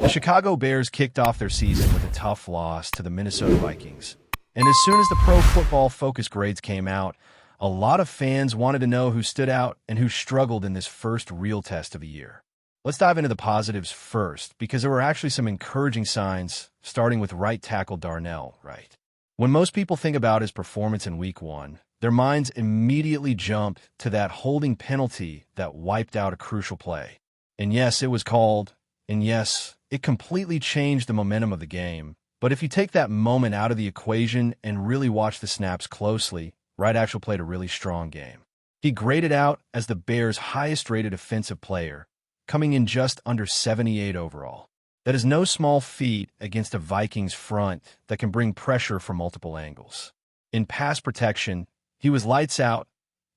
Chicago Bears kicked off their season with a tough loss to the Minnesota Vikings. And as soon as the Pro Football Focus grades came out, a lot of fans wanted to know who stood out and who struggled in this first real test of the year. Let's dive into the positives first, because there were actually some encouraging signs, starting with right tackle Darnell Wright. When most people think about his performance in Week 1, their minds immediately jump to that holding penalty that wiped out a crucial play. And yes, it was called, and yes, it completely changed the momentum of the game. But if you take that moment out of the equation and really watch the snaps closely, Wright actually played a really strong game. He graded out as the Bears' highest-rated offensive player, coming in just under 78 overall. That is no small feat against a Vikings front that can bring pressure from multiple angles. In pass protection, he was lights out,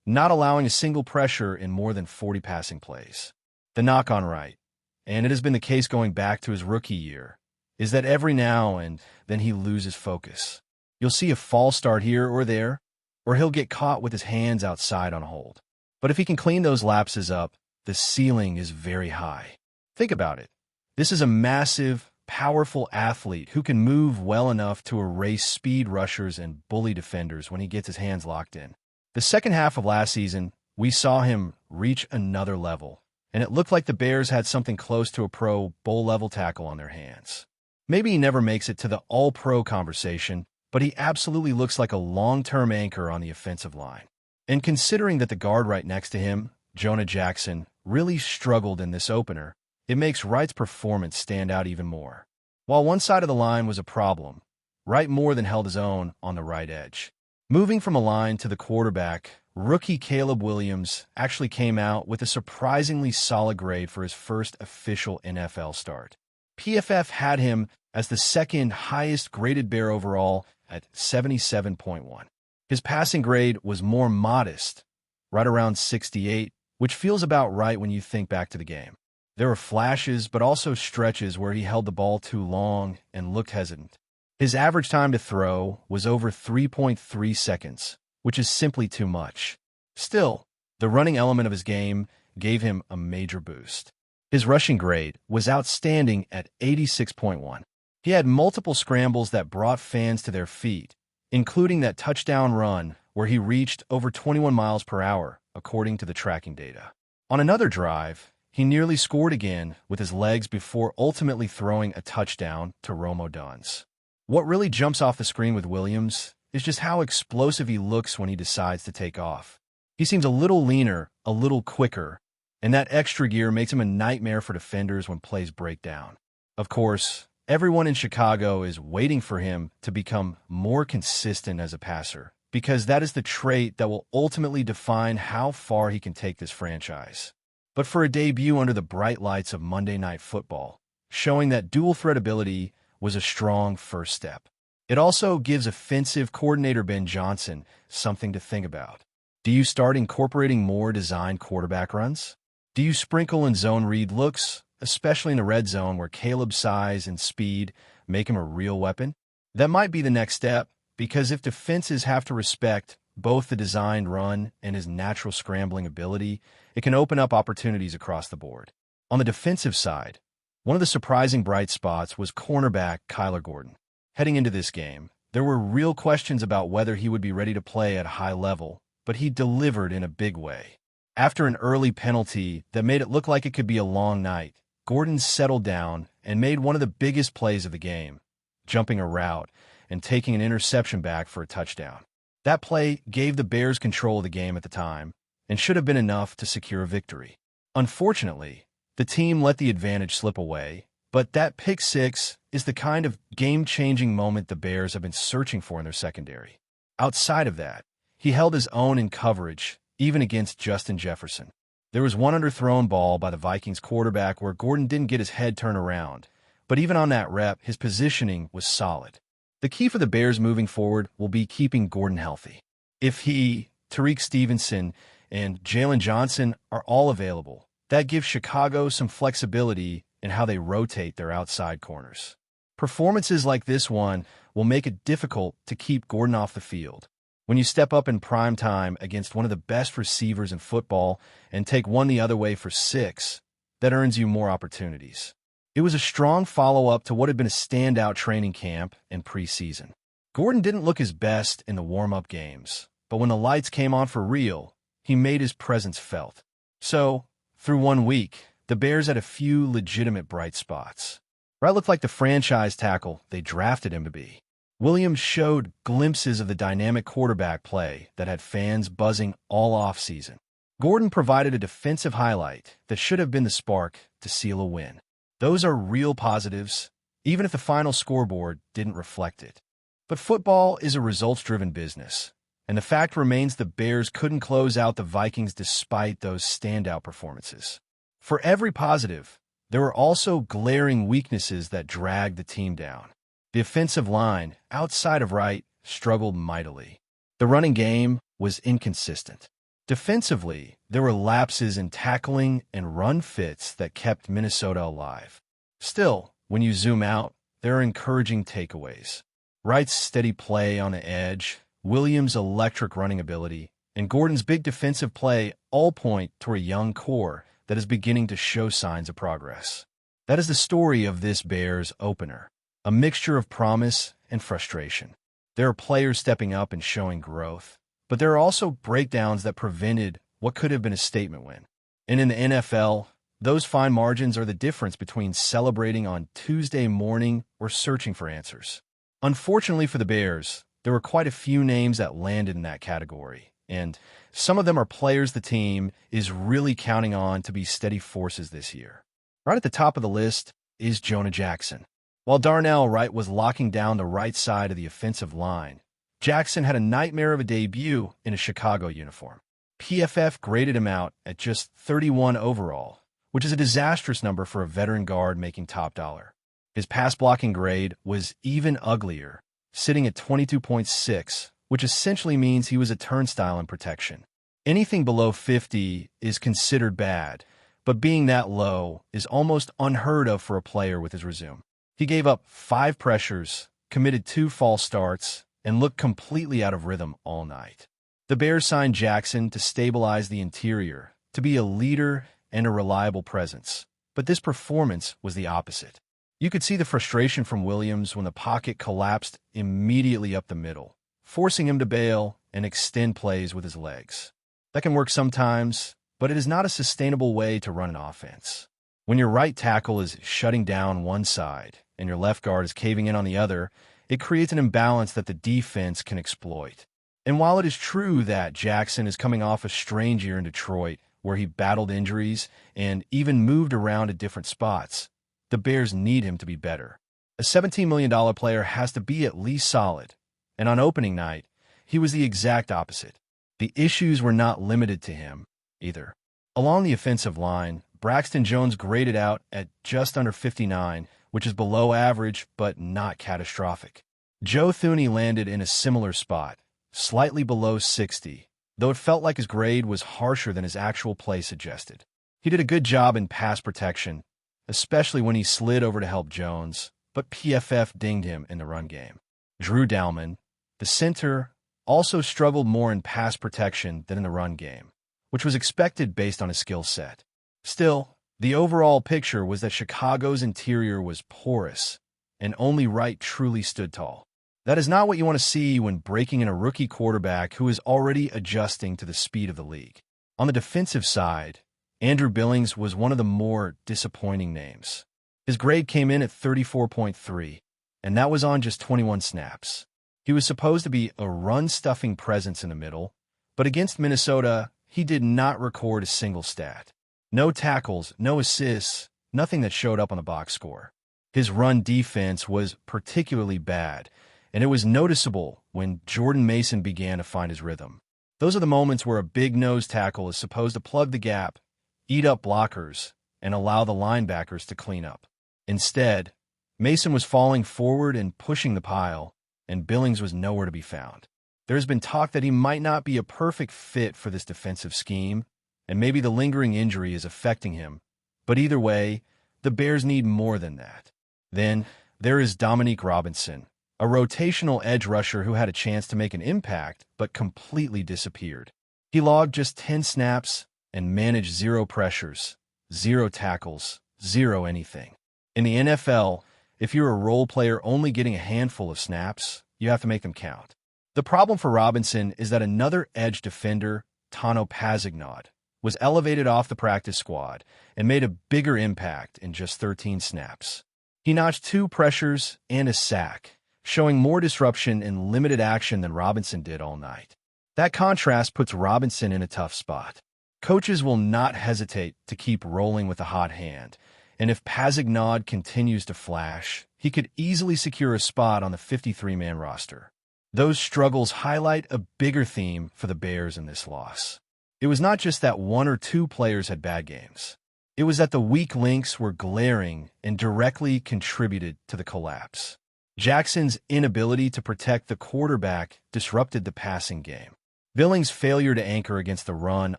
not allowing a single pressure in more than 40 passing plays. The knock on Wright, and it has been the case going back to his rookie year, is that every now and then he loses focus. You'll see a false start here or there, or he'll get caught with his hands outside on hold. But if he can clean those lapses up, the ceiling is very high. Think about it. This is a massive, powerful athlete who can move well enough to erase speed rushers and bully defenders when he gets his hands locked in. The second half of last season, we saw him reach another level, and it looked like the Bears had something close to a Pro Bowl-level tackle on their hands. Maybe he never makes it to the All-Pro conversation, but he absolutely looks like a long-term anchor on the offensive line. And considering that the guard right next to him, Jonah Jackson, really struggled in this opener, it makes Wright's performance stand out even more. While one side of the line was a problem, Wright more than held his own on the right edge. Moving from a line to the quarterback, rookie Caleb Williams actually came out with a surprisingly solid grade for his first official NFL start. PFF had him as the second highest graded Bear overall at 77.1. His passing grade was more modest, right around 68, which feels about right when you think back to the game. There were flashes, but also stretches where he held the ball too long and looked hesitant. His average time to throw was over 3.3 seconds, which is simply too much. Still, the running element of his game gave him a major boost. His rushing grade was outstanding at 86.1. He had multiple scrambles that brought fans to their feet, including that touchdown run where he reached over 21 miles per hour, according to the tracking data. On another drive, he nearly scored again with his legs before ultimately throwing a touchdown to Rome Odunze. What really jumps off the screen with Williams is just how explosive he looks when he decides to take off. He seems a little leaner, a little quicker, and that extra gear makes him a nightmare for defenders when plays break down. Of course, everyone in Chicago is waiting for him to become more consistent as a passer, because that is the trait that will ultimately define how far he can take this franchise. But for a debut under the bright lights of Monday Night Football, showing that dual-threat ability was a strong first step. It also gives offensive coordinator Ben Johnson something to think about. Do you start incorporating more designed quarterback runs? Do you sprinkle in zone read looks, especially in the red zone where Caleb's size and speed make him a real weapon? That might be the next step, because if defenses have to respect both the designed run and his natural scrambling ability, it can open up opportunities across the board. On the defensive side, one of the surprising bright spots was cornerback Kyler Gordon. Heading into this game, there were real questions about whether he would be ready to play at a high level, but he delivered in a big way. After an early penalty that made it look like it could be a long night, Gordon settled down and made one of the biggest plays of the game, jumping a route and taking an interception back for a touchdown. That play gave the Bears control of the game at the time and should have been enough to secure a victory. Unfortunately, the team let the advantage slip away, but that pick six is the kind of game-changing moment the Bears have been searching for in their secondary. Outside of that, he held his own in coverage, even against Justin Jefferson. There was one underthrown ball by the Vikings quarterback where Gordon didn't get his head turned around, but even on that rep, his positioning was solid. The key for the Bears moving forward will be keeping Gordon healthy. If he, TYREEK Stevenson, and Jalen Johnson are all available, that gives Chicago some flexibility in how they rotate their outside corners. Performances like this one will make it difficult to keep Gordon off the field. When you step up in prime time against one of the best receivers in football and take one the other way for 6, that earns you more opportunities. It was a strong follow-up to what had been a standout training camp and preseason. Gordon didn't look his best in the warm-up games, but when the lights came on for real, he made his presence felt. So, through 1 week, the Bears had a few legitimate bright spots. Wright looked like the franchise tackle they drafted him to be. Williams showed glimpses of the dynamic quarterback play that had fans buzzing all offseason. Gordon provided a defensive highlight that should have been the spark to seal a win. Those are real positives, even if the final scoreboard didn't reflect it. But football is a results-driven business, and the fact remains the Bears couldn't close out the Vikings despite those standout performances. For every positive, there were also glaring weaknesses that dragged the team down. The offensive line, outside of Wright, struggled mightily. The running game was inconsistent. Defensively, there were lapses in tackling and run fits that kept Minnesota alive. Still, when you zoom out, there are encouraging takeaways. Wright's steady play on the edge, Williams' electric running ability, and Gordon's big defensive play all point toward a young core that is beginning to show signs of progress. That is the story of this Bears opener, a mixture of promise and frustration. There are players stepping up and showing growth, but there are also breakdowns that prevented what could have been a statement win. And in the NFL, those fine margins are the difference between celebrating on Tuesday morning or searching for answers. Unfortunately for the Bears, there were quite a few names that landed in that category, and some of them are players the team is really counting on to be steady forces this year. Right at the top of the list is Jonah Jackson. While Darnell Wright was locking down the right side of the offensive line, Jackson had a nightmare of a debut in a Chicago uniform. PFF graded him out at just 31 overall, which is a disastrous number for a veteran guard making top dollar. His pass blocking grade was even uglier, sitting at 22.6, which essentially means he was a turnstile in protection. Anything below 50 is considered bad, but being that low is almost unheard of for a player with his resume. He gave up 5 pressures, committed 2 false starts, and looked completely out of rhythm all night. The Bears signed Jackson to stabilize the interior, to be a leader and a reliable presence, but this performance was the opposite. You could see the frustration from Williams when the pocket collapsed immediately up the middle, forcing him to bail and extend plays with his legs. That can work sometimes, but it is not a sustainable way to run an offense. When your right tackle is shutting down one side and your left guard is caving in on the other, it creates an imbalance that the defense can exploit. And while it is true that Jackson is coming off a strange year in Detroit, where he battled injuries and even moved around at different spots, the Bears need him to be better. A $17 million player has to be at least solid, and on opening night, he was the exact opposite. The issues were not limited to him, either. Along the offensive line, Braxton Jones graded out at just under 59, which is below average but not catastrophic. Joe Thuney landed in a similar spot, slightly below 60, though it felt like his grade was harsher than his actual play suggested. He did a good job in pass protection, especially when he slid over to help Jones, but PFF dinged him in the run game. Drew Dalman, the center, also struggled more in pass protection than in the run game, which was expected based on his skill set. Still, the overall picture was that Chicago's interior was porous, and only Wright truly stood tall. That is not what you want to see when breaking in a rookie quarterback who is already adjusting to the speed of the league. On the defensive side, Andrew Billings was one of the more disappointing names. His grade came in at 34.3, and that was on just 21 snaps. He was supposed to be a run-stuffing presence in the middle, but against Minnesota, he did not record a single stat. No tackles, no assists, nothing that showed up on the box score. His run defense was particularly bad, and it was noticeable when Jordan Mason began to find his rhythm. Those are the moments where a big nose tackle is supposed to plug the gap, eat up blockers, and allow the linebackers to clean up. Instead, Mason was falling forward and pushing the pile, and Billings was nowhere to be found. There has been talk that he might not be a perfect fit for this defensive scheme, and maybe the lingering injury is affecting him, but either way, the Bears need more than that. Then, there is Dominique Robinson, a rotational edge rusher who had a chance to make an impact but completely disappeared. He logged just 10 snaps and managed 0 pressures, 0 tackles, 0 anything. In the NFL, if you're a role player only getting a handful of snaps, you have to make them count. The problem for Robinson is that another edge defender, Tano Pazignod, was elevated off the practice squad and made a bigger impact in just 13 snaps. He notched 2 pressures and a sack, showing more disruption and limited action than Robinson did all night. That contrast puts Robinson in a tough spot. Coaches will not hesitate to keep rolling with a hot hand, and if Pazignod continues to flash, he could easily secure a spot on the 53-man roster. Those struggles highlight a bigger theme for the Bears in this loss. It was not just that 1 or 2 players had bad games. It was that the weak links were glaring and directly contributed to the collapse. Jackson's inability to protect the quarterback disrupted the passing game. Billings' failure to anchor against the run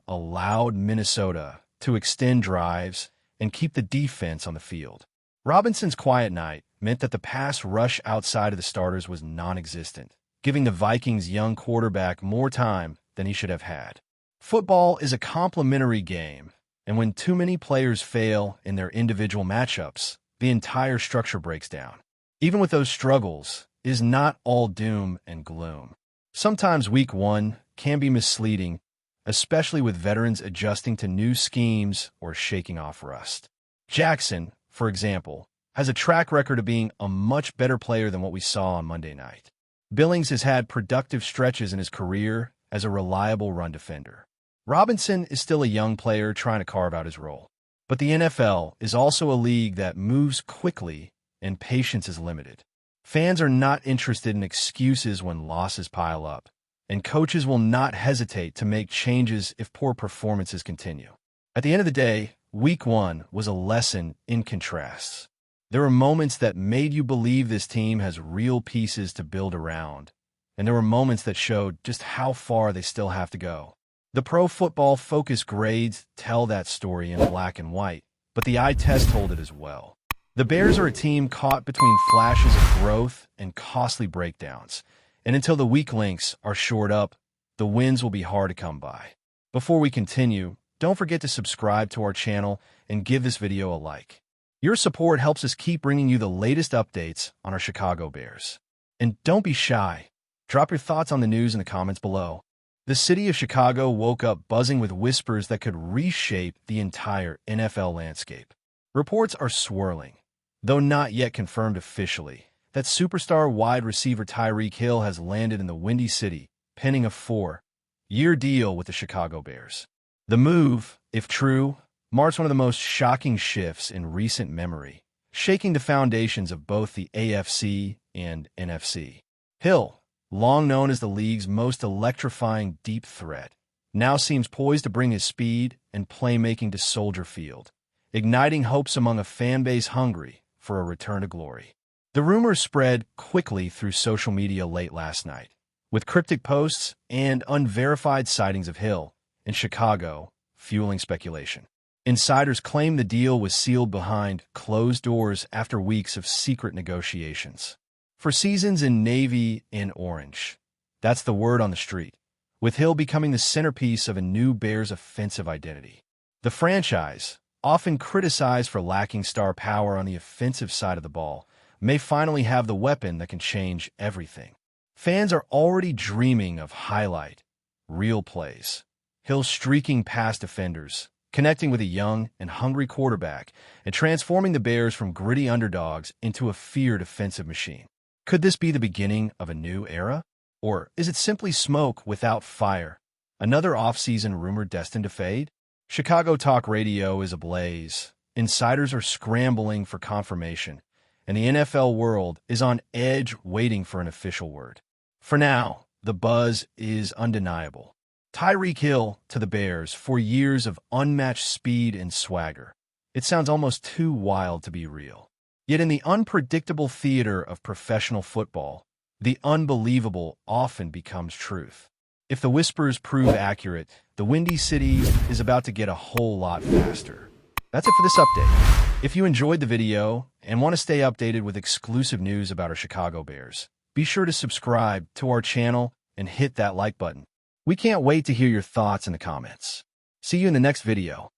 allowed Minnesota to extend drives and keep the defense on the field. Robinson's quiet night meant that the pass rush outside of the starters was non-existent, giving the Vikings' young quarterback more time than he should have had. Football is a complementary game, and when too many players fail in their individual matchups, the entire structure breaks down. Even with those struggles, it is not all doom and gloom. Sometimes Week 1 can be misleading, especially with veterans adjusting to new schemes or shaking off rust. Jackson, for example, has a track record of being a much better player than what we saw on Monday night. Billings has had productive stretches in his career as a reliable run defender. Robinson is still a young player trying to carve out his role. But the NFL is also a league that moves quickly and patience is limited. Fans are not interested in excuses when losses pile up, and coaches will not hesitate to make changes if poor performances continue. At the end of the day, Week 1 was a lesson in contrasts. There were moments that made you believe this team has real pieces to build around, and there were moments that showed just how far they still have to go. The Pro Football Focus grades tell that story in black and white, but the eye test told it as well. The Bears are a team caught between flashes of growth and costly breakdowns, and until the weak links are shored up, the wins will be hard to come by. Before we continue, don't forget to subscribe to our channel and give this video a like. Your support helps us keep bringing you the latest updates on our Chicago Bears. And don't be shy. Drop your thoughts on the news in the comments below. The city of Chicago woke up buzzing with whispers that could reshape the entire NFL landscape. Reports are swirling, though not yet confirmed officially, that superstar wide receiver TYREEK Hill has landed in the Windy City, penning a 4-year deal with the Chicago Bears. The move, if true, marks one of the most shocking shifts in recent memory, shaking the foundations of both the AFC and NFC. Hill, long known as the league's most electrifying deep threat, now seems poised to bring his speed and playmaking to Soldier Field, igniting hopes among a fan base hungry for a return to glory. The rumors spread quickly through social media late last night, with cryptic posts and unverified sightings of Hill in Chicago fueling speculation. Insiders claim the deal was sealed behind closed doors after weeks of secret negotiations. For seasons in navy and orange, that's the word on the street, with Hill becoming the centerpiece of a new Bears offensive identity. The franchise, often criticized for lacking star power on the offensive side of the ball, may finally have the weapon that can change everything. Fans are already dreaming of highlight, real plays. Hill streaking past defenders, connecting with a young and hungry quarterback, and transforming the Bears from gritty underdogs into a feared offensive machine. Could this be the beginning of a new era? Or is it simply smoke without fire? Another offseason rumor destined to fade? Chicago talk radio is ablaze. Insiders are scrambling for confirmation, and the NFL world is on edge waiting for an official word. For now, the buzz is undeniable. TYREEK Hill to the Bears for years of unmatched speed and swagger. It sounds almost too wild to be real. Yet in the unpredictable theater of professional football, the unbelievable often becomes truth. If the whispers prove accurate, the Windy City is about to get a whole lot faster. That's it for this update. If you enjoyed the video and want to stay updated with exclusive news about our Chicago Bears, be sure to subscribe to our channel and hit that like button. We can't wait to hear your thoughts in the comments. See you in the next video.